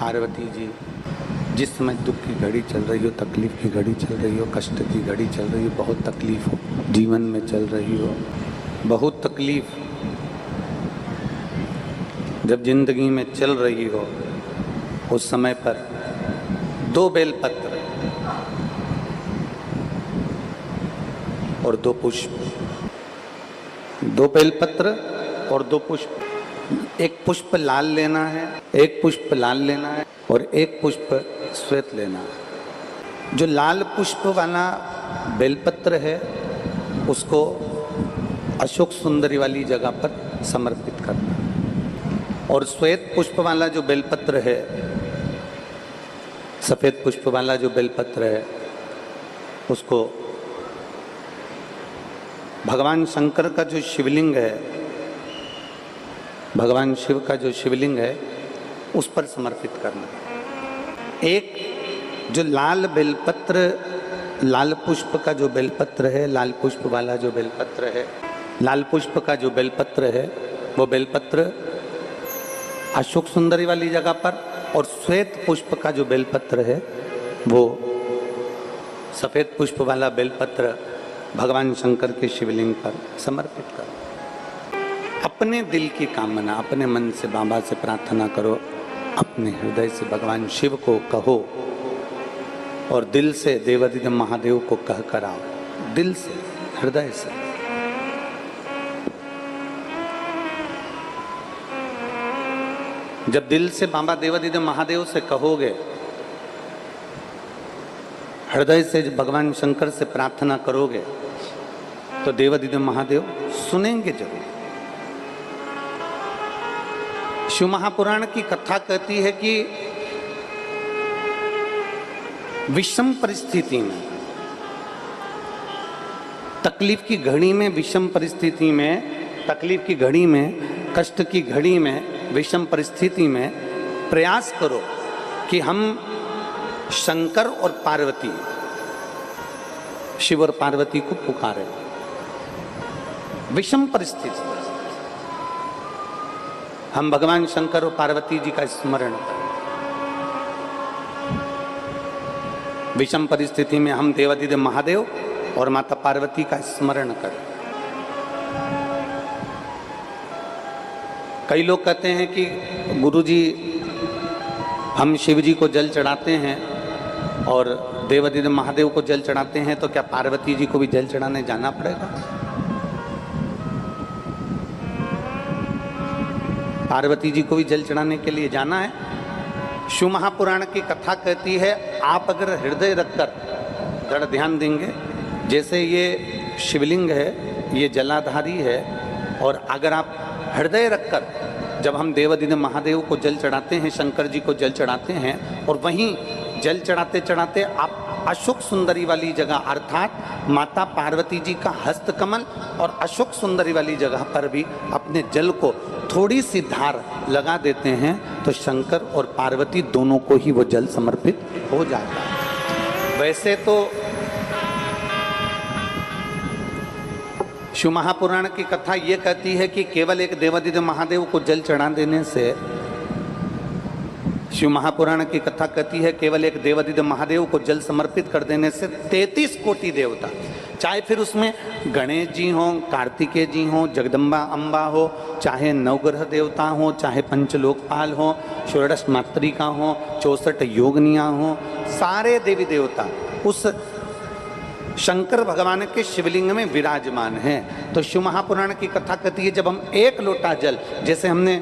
पार्वती जी, जिस समय दुख की घड़ी चल रही हो, तकलीफ की घड़ी चल रही हो, कष्ट की घड़ी चल रही हो, बहुत तकलीफ हो जीवन में चल रही हो, बहुत तकलीफ जब जिंदगी में चल रही हो, उस समय पर 2 बेलपत्र और 2 पुष्प, 2 बेलपत्र और 2 पुष्प, एक पुष्प लाल लेना है, एक पुष्प लाल लेना है और एक पुष्प श्वेत लेना है। जो लाल पुष्प वाला बेलपत्र है उसको अशोक सुंदरी वाली जगह पर समर्पित करना, और श्वेत पुष्प वाला जो बेलपत्र है, सफेद पुष्प वाला जो बेलपत्र है, उसको भगवान शंकर का जो शिवलिंग है, भगवान शिव का जो शिवलिंग है उस पर समर्पित करना। एक जो लाल बेलपत्र, लाल पुष्प का जो बेलपत्र है, लाल पुष्प वाला जो बेलपत्र है, लाल पुष्प का जो बेलपत्र है वो बेलपत्र अशोक सुंदरी वाली जगह पर, और श्वेत पुष्प का जो बेलपत्र है वो सफेद पुष्प वाला बेलपत्र भगवान शंकर के शिवलिंग पर समर्पित करो। अपने दिल की कामना अपने मन से बाबा से प्रार्थना करो, अपने हृदय से भगवान शिव को कहो और दिल से देवादिदेव महादेव को कह कर आओ, दिल से, हृदय से। जब दिल से बाबा देवादिदेव महादेव से कहोगे, हृदय से भगवान शंकर से प्रार्थना करोगे, तो देवादिदेव महादेव सुनेंगे जरूर। शिव महापुराण की कथा कहती है कि विषम परिस्थिति में, तकलीफ की घड़ी में, विषम परिस्थिति में, तकलीफ की घड़ी में, कष्ट की घड़ी में, विषम परिस्थिति में प्रयास करो कि हम शंकर और पार्वती, शिव और पार्वती को पुकारें। विषम परिस्थिति हम भगवान शंकर और पार्वती जी का स्मरण करें। विषम परिस्थिति में हम देवादिदेव महादेव और माता पार्वती का स्मरण करें। कई लोग कहते हैं कि गुरुजी हम शिव जी को जल चढ़ाते हैं और देवादिदेव महादेव को जल चढ़ाते हैं, तो क्या पार्वती जी को भी जल चढ़ाने जाना पड़ेगा? पार्वती जी को भी जल चढ़ाने के लिए जाना है? शिव महापुराण की कथा कहती है, आप अगर हृदय रखकर जरा ध्यान देंगे, जैसे ये शिवलिंग है, ये जलाधारी है, और अगर आप हृदय रखकर जब हम देवादिदेव महादेव को जल चढ़ाते हैं, शंकर जी को जल चढ़ाते हैं, और वहीं जल चढ़ाते चढ़ाते आप अशोक सुंदरी वाली जगह अर्थात माता पार्वती जी का हस्तकमल और अशोक सुंदरी वाली जगह पर भी अपने जल को थोड़ी सी धार लगा देते हैं, तो शंकर और पार्वती दोनों को ही वो जल समर्पित हो जाता है। वैसे तो शिव महापुराण की कथा ये कहती है कि केवल एक देवादिदेव महादेव को जल चढ़ा देने से, शिव महापुराण की कथा कहती है केवल एक देवादिदेव महादेव को जल समर्पित कर देने से 33 कोटि देवता, चाहे फिर उसमें गणेश जी हों, कार्तिकेय जी हों, जगदम्बा अम्बा हो, चाहे नवग्रह देवता हों, चाहे पंचलोकपाल हों, षोडश मातृका हों, 64 योगनियाँ हों, सारे देवी देवता उस शंकर भगवान के शिवलिंग में विराजमान हैं। तो शिव महापुराण की कथा कहती है, जब हम एक लोटा जल, जैसे हमने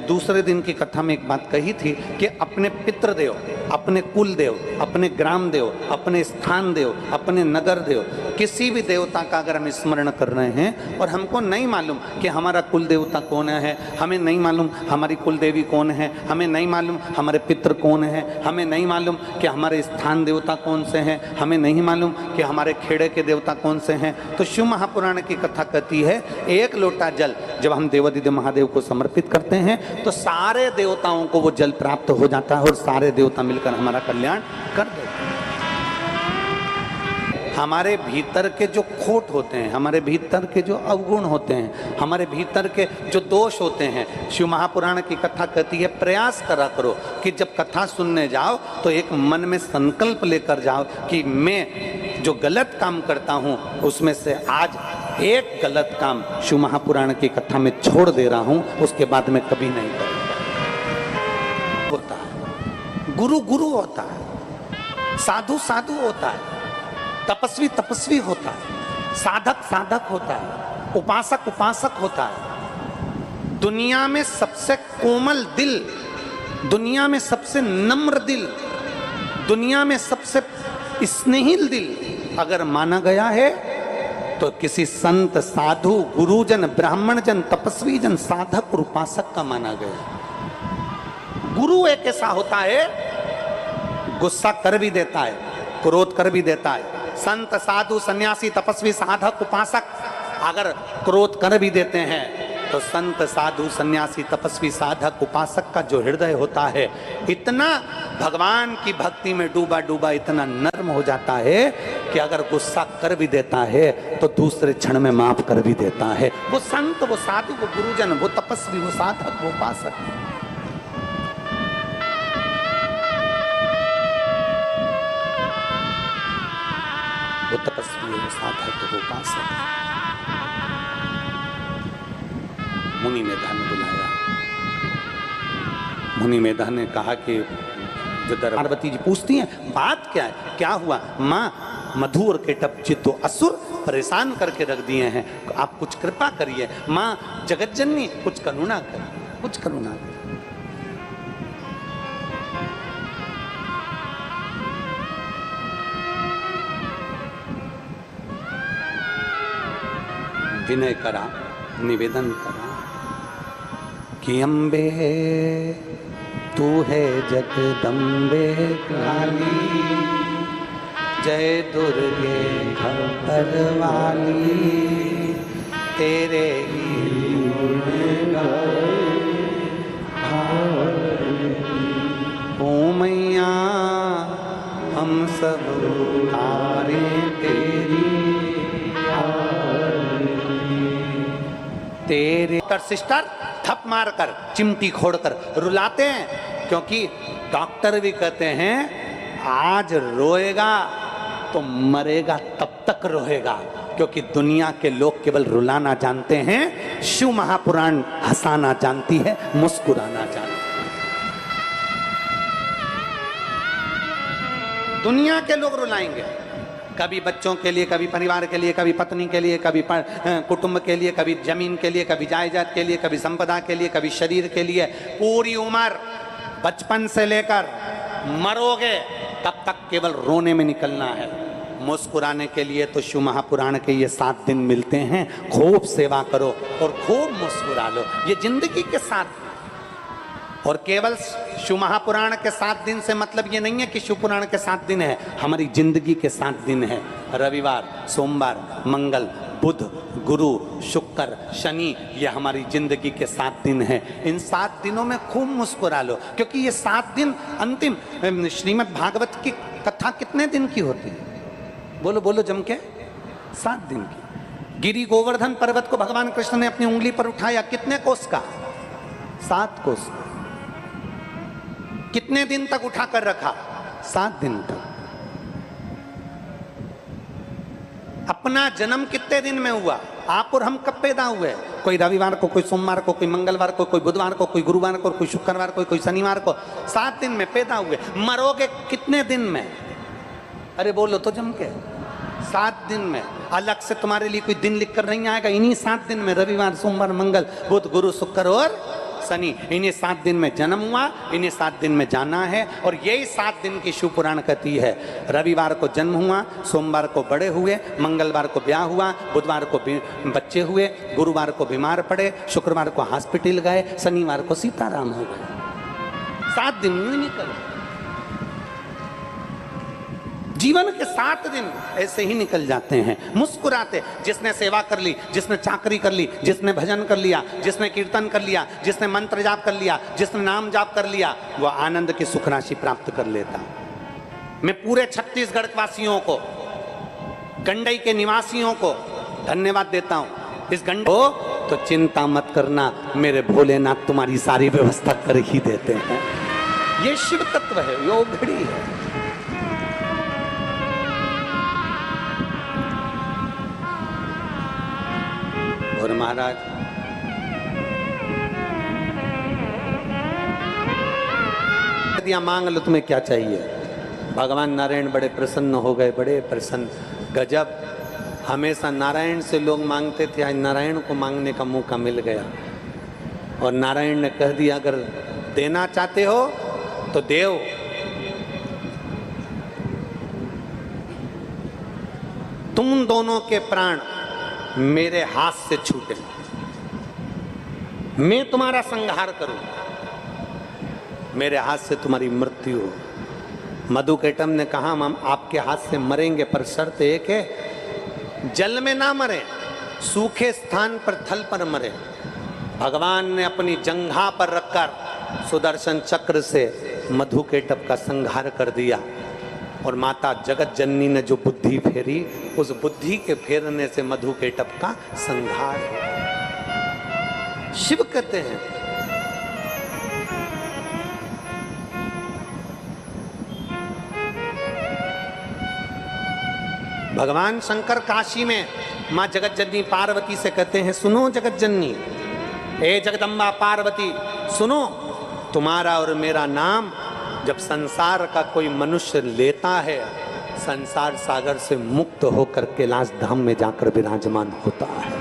दूसरे दिन की कथा में एक बात कही थी कि अपने पितृदेव, अपने कुल देव, अपने ग्राम देव, अपने स्थान देव, अपने नगर देव, किसी भी देवता का अगर हम स्मरण कर रहे हैं और हमको नहीं मालूम कि हमारा कुल देवता कौन है, हमें नहीं मालूम हमारी कुल देवी कौन है, हमें नहीं मालूम हमारे पितृ कौन है, हमें नहीं मालूम कि हमारे स्थान देवता कौन से हैं, हमें नहीं मालूम कि हमारे खेड़े के देवता कौन से हैं, तो शिव महापुराण की कथा कहती है एक लोटा जल जब हम देवादिदेव महादेव को समर्पित करते हैं तो सारे देवताओं को वो जल प्राप्त हो जाता है और सारे देवता मिलकर हमारा कल्याण कर देते हैं। हमारे भीतर के जो खोट होते हैं, हमारे भीतर के जो अवगुण होते हैं, हमारे भीतर के जो दोष होते हैं, शिव महापुराण की कथा कहती है प्रयास करा करो कि जब कथा सुनने जाओ तो एक मन में संकल्प लेकर जाओ कि मैं जो गलत काम करता हूँ उसमें से आज एक गलत काम शिव महापुराण की कथा में छोड़ दे रहा हूँ, उसके बाद में कभी नहीं करूँगा। होता है गुरु गुरु होता है, साधु साधु होता है, तपस्वी तपस्वी होता है, साधक साधक होता है, उपासक उपासक होता है। दुनिया में सबसे कोमल दिल, दुनिया में सबसे नम्र दिल, दुनिया में सबसे स्नेहिल दिल अगर माना गया है तो किसी संत साधु गुरुजन ब्राह्मण जन तपस्वी जन साधक और उपासक का माना गया। गुरु एक ऐसा होता है गुस्सा कर भी देता है, क्रोध कर भी देता है। संत साधु सन्यासी तपस्वी साधक उपासक अगर क्रोध कर भी देते हैं तो संत साधु सन्यासी तपस्वी साधक उपासक का जो हृदय होता है इतना भगवान की भक्ति में डूबा डूबा इतना नर्म हो जाता है कि अगर गुस्सा कर भी देता है तो दूसरे क्षण में माफ कर भी देता है। वो संत वो साधु वो गुरुजन वो तपस्वी वो साधक वो उपासक, वो तपस्वी वो साधक वो उपासक। मुनि मेधा ने बुलाया, मुनि मेधा ने कहा कि जो पार्वती जी पूछती हैं बात क्या है, क्या हुआ माँ? मधु और केटप जी तो असुर परेशान करके रख दिए हैं, आप कुछ कृपा करिए माँ जगतजननी, कुछ करुणा करिए, कुछ करुणा करिए। विनय करा, निवेदन करा कि अम्बे तू है जगदम्बे काली, जय दुर्गे खप्पर वाली, तेरे ही ओ मैया हम सब तारे तेरी तेरे। सिस्टर थप मारकर चिमटी खोड़कर रुलाते हैं, क्योंकि डॉक्टर भी कहते हैं आज रोएगा तो मरेगा तब तक रोएगा, क्योंकि दुनिया के लोग केवल रुलाना जानते हैं, शिव महापुराण हंसाना जानती है, मुस्कुराना जानती है। दुनिया के लोग रुलाएंगे, कभी बच्चों के लिए, कभी परिवार के लिए, कभी पत्नी के लिए, कभी कुटुंब के लिए, कभी जमीन के लिए, कभी जायदाद के लिए, कभी संपदा के लिए, कभी शरीर के लिए। पूरी उम्र बचपन से लेकर मरोगे तब तक केवल रोने में निकलना है। मुस्कुराने के लिए तो शिव महापुराण के ये 7 दिन मिलते हैं, खूब सेवा करो और खूब मुस्कुरा लो, ये जिंदगी के 7 दिन। और केवल शिव महापुराण के 7 दिन से मतलब ये नहीं है कि शिव पुराण के 7 दिन है, हमारी जिंदगी के 7 दिन है। रविवार, सोमवार, मंगल, बुध, गुरु, शुक्र, शनि, ये हमारी जिंदगी के 7 दिन है। इन 7 दिनों में खूब मुस्कुरा लो, क्योंकि ये 7 दिन अंतिम। श्रीमद् भागवत की कथा कितने दिन की होती है? बोलो बोलो जम के, 7 दिन की। गिरि गोवर्धन पर्वत को भगवान कृष्ण ने अपनी उंगली पर उठाया, कितने कोस का? 7 कोस। कितने दिन तक उठा कर रखा? 7 दिन तक। अपना जन्म कितने दिन में हुआ? आप और हम कब पैदा हुए? कोई रविवार को, कोई सोमवार को, कोई मंगलवार को, कोई बुधवार को, कोई गुरुवार को, कोई शुक्रवार को, कोई शनिवार को। 7 दिन में पैदा हुए। मरोगे कितने दिन में? अरे बोलो तो जम के, 7 दिन में। अलग से तुम्हारे लिए कोई दिन लिख कर नहीं आएगा, इन्हीं 7 दिन में, रविवार, सोमवार, मंगल, बुध, गुरु, शुक्र और शनि, इन्हीं 7 दिन में जन्म हुआ, इन्हीं 7 दिन में जाना है। और यही 7 दिन की शिव पुराण कहती है। रविवार को जन्म हुआ, सोमवार को बड़े हुए, मंगलवार को ब्याह हुआ, बुधवार को बच्चे हुए, गुरुवार को बीमार पड़े, शुक्रवार को हॉस्पिटल गए, शनिवार को सीताराम हो गए। 7 दिन में निकल, जीवन के 7 दिन ऐसे ही निकल जाते हैं मुस्कुराते। जिसने सेवा कर ली, जिसने चाकरी कर ली, जिसने भजन कर लिया, जिसने कीर्तन कर लिया, जिसने मंत्र जाप कर लिया, जिसने नाम जाप कर लिया, वो आनंद की सुख राशि प्राप्त कर लेता। मैं पूरे छत्तीसगढ़ वासियों को गंडई के निवासियों को धन्यवाद देता हूं। इस गंडई हो तो चिंता मत करना, मेरे भोलेनाथ तुम्हारी सारी व्यवस्था कर ही देते हैं। ये शिव तत्व है, योग घड़ी है। और महाराज दिया, मांग लो तुम्हें क्या चाहिए। भगवान नारायण बड़े प्रसन्न हो गए, बड़े प्रसन्न, गजब। हमेशा नारायण से लोग मांगते थे, आज नारायण को मांगने का मौका मिल गया। और नारायण ने कह दिया अगर देना चाहते हो तो देव। तुम दोनों के प्राण मेरे हाथ से छूटे, मैं तुम्हारा संहार करूं, मेरे हाथ से तुम्हारी मृत्यु हो। मधुकेटम ने कहा हम आपके हाथ से मरेंगे, पर शर्त एक है, जल में ना मरे, सूखे स्थान पर, थल पर मरे। भगवान ने अपनी जंघा पर रखकर सुदर्शन चक्र से मधुकेटप का संहार कर दिया। और माता जगत जननी ने जो बुद्धि फेरी, उस बुद्धि के फेरने से मधुकेटप का संहार हो। शिव कहते हैं भगवान शंकर काशी में मां जगत जननी पार्वती से कहते हैं सुनो जगत जननी, हे जगदम्बा पार्वती सुनो, तुम्हारा और मेरा नाम जब संसार का कोई मनुष्य लेता है, संसार सागर से मुक्त होकर कैलाश धाम में जाकर विराजमान होता है।